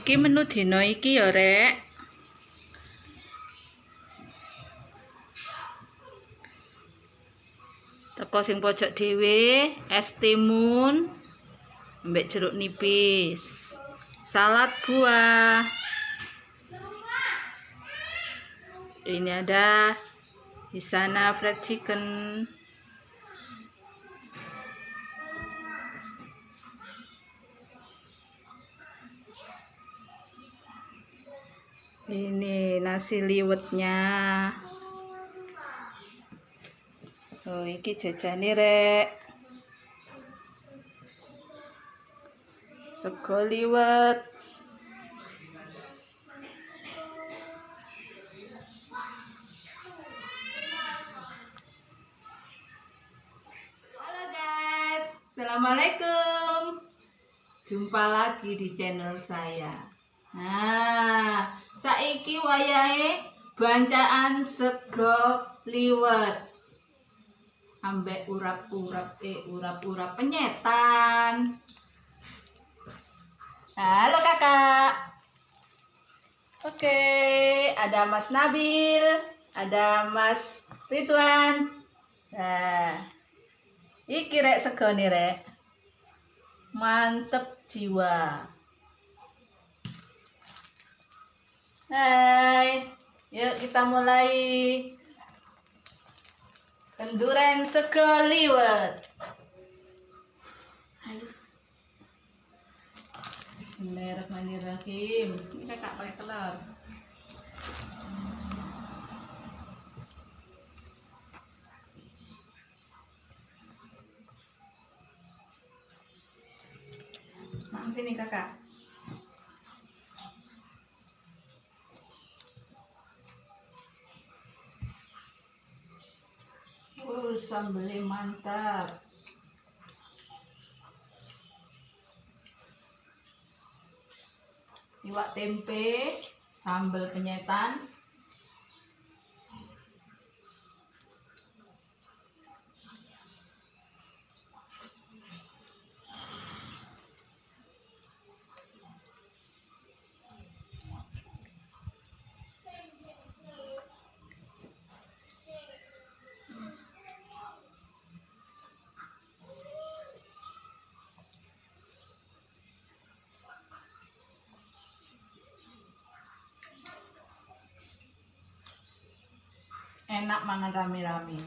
Iki menu dina iki ya, Rek. Teko sing pojok dhewe, es timun, ambek jeruk nipis. Salad buah. Ini ada di sana fried chicken. Ini nasi liwetnya. Oh, iki jajane, Rek. Sego liwet. Halo guys, assalamualaikum. Jumpa lagi di channel saya. Nah, saiki wayahe bancaan sego liwet ambek urap-urap penyetan. Halo kakak. Oke, ada Mas Nabil, ada Mas Ridwan. Nah, iki rek segone rek. Mantep jiwa. Hai, yuk kita mulai kenduren sego liwet. Bismillahirrahmanirrahim. Ini kakak pakai telur. Maaf ini kakak. Sambelnya mantap. Iwak tempe, sambal penyetan. Enak mangan rame-rame.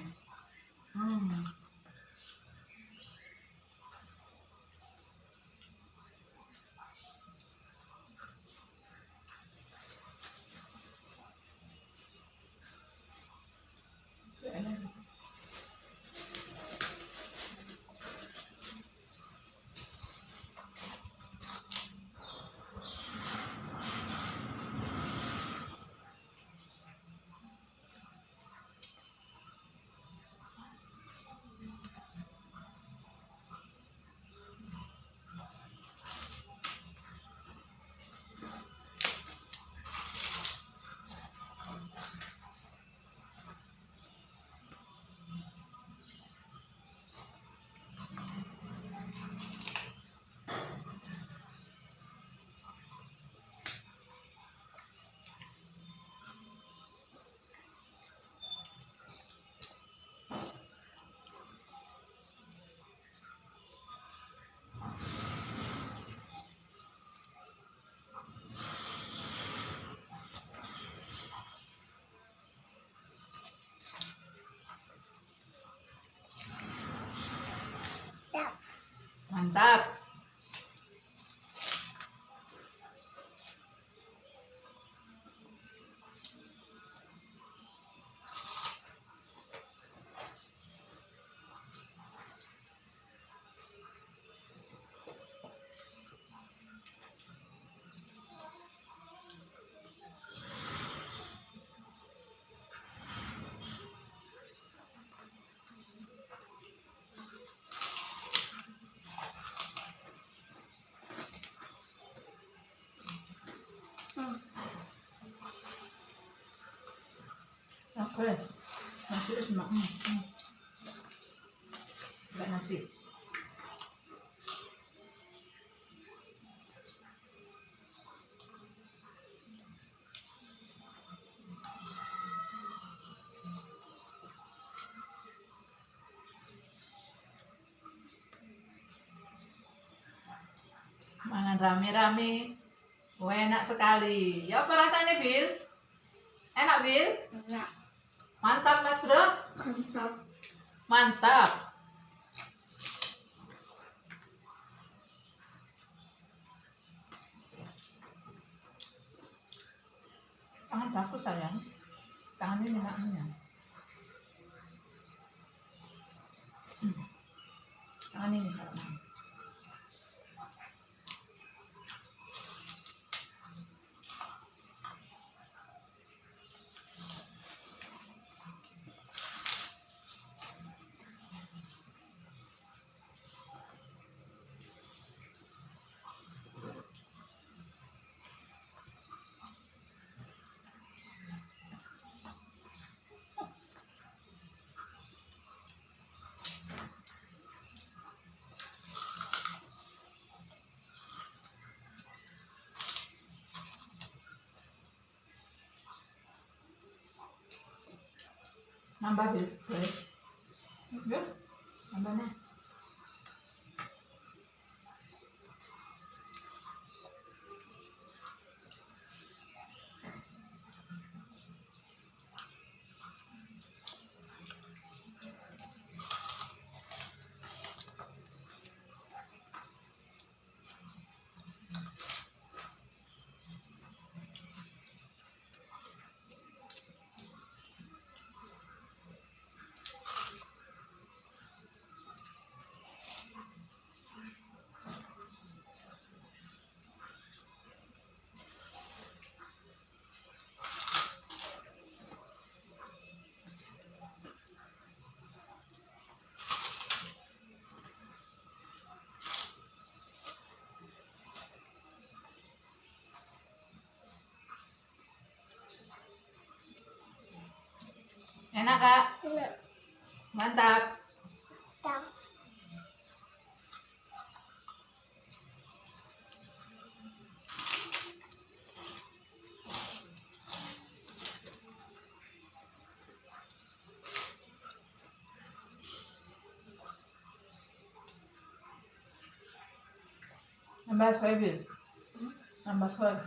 Mantap. Oke, nasi cuma enggak nasi. Mangan rame-rame. Wah, enak sekali. Ya apa rasanya, Bil? Enak, Bil? Enak. Mantap, Mas Bro. Mantap. Mantap. Tangan bagus, sayang. Tangan ini enaknya. Tangan ini kalau mau. Nambah, Bil. Boleh. Yuk, nambahnya. Enak, Kak? Enak. Mantap. Mantap. Nambah sekali, Bil. Nambah sekali.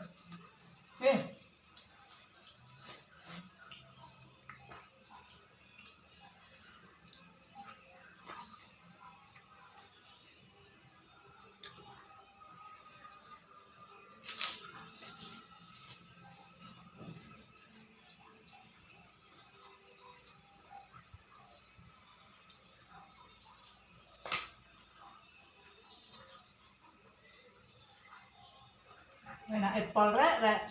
Enak epol rek. Enak.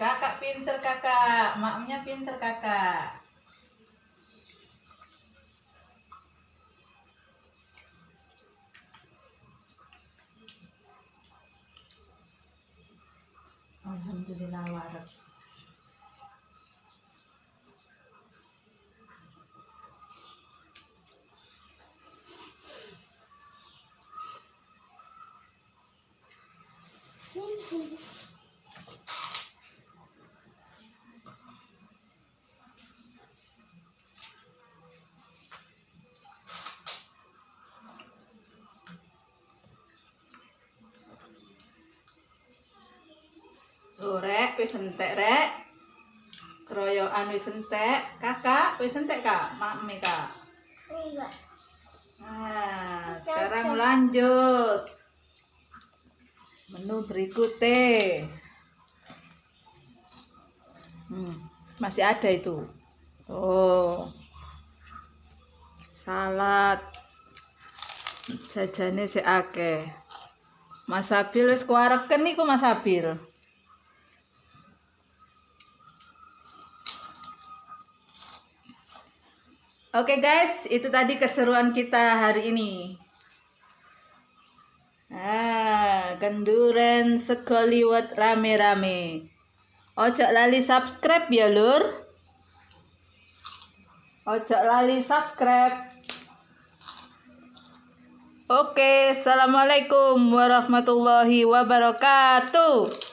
Kakak pinter, kakak. Maknya pinter, kakak. Alhamdulillah warak. Tuh, rek, wis entek, rek. Keroyokan wis entek. Kakak, wis entek Kak? Mami Kak. Enggak. Nah, sekarang lanjut. Menu berikutnya. Masih ada itu. Oh. Salad. Jajane sik akeh. Mas Abil wis kuareken niku Mas Abil. Oke guys, itu tadi keseruan kita hari ini. Kenduren segoliwat rame-rame. Ojo lali subscribe ya lur. Ojo lali subscribe. Oke, assalamualaikum warahmatullahi wabarakatuh.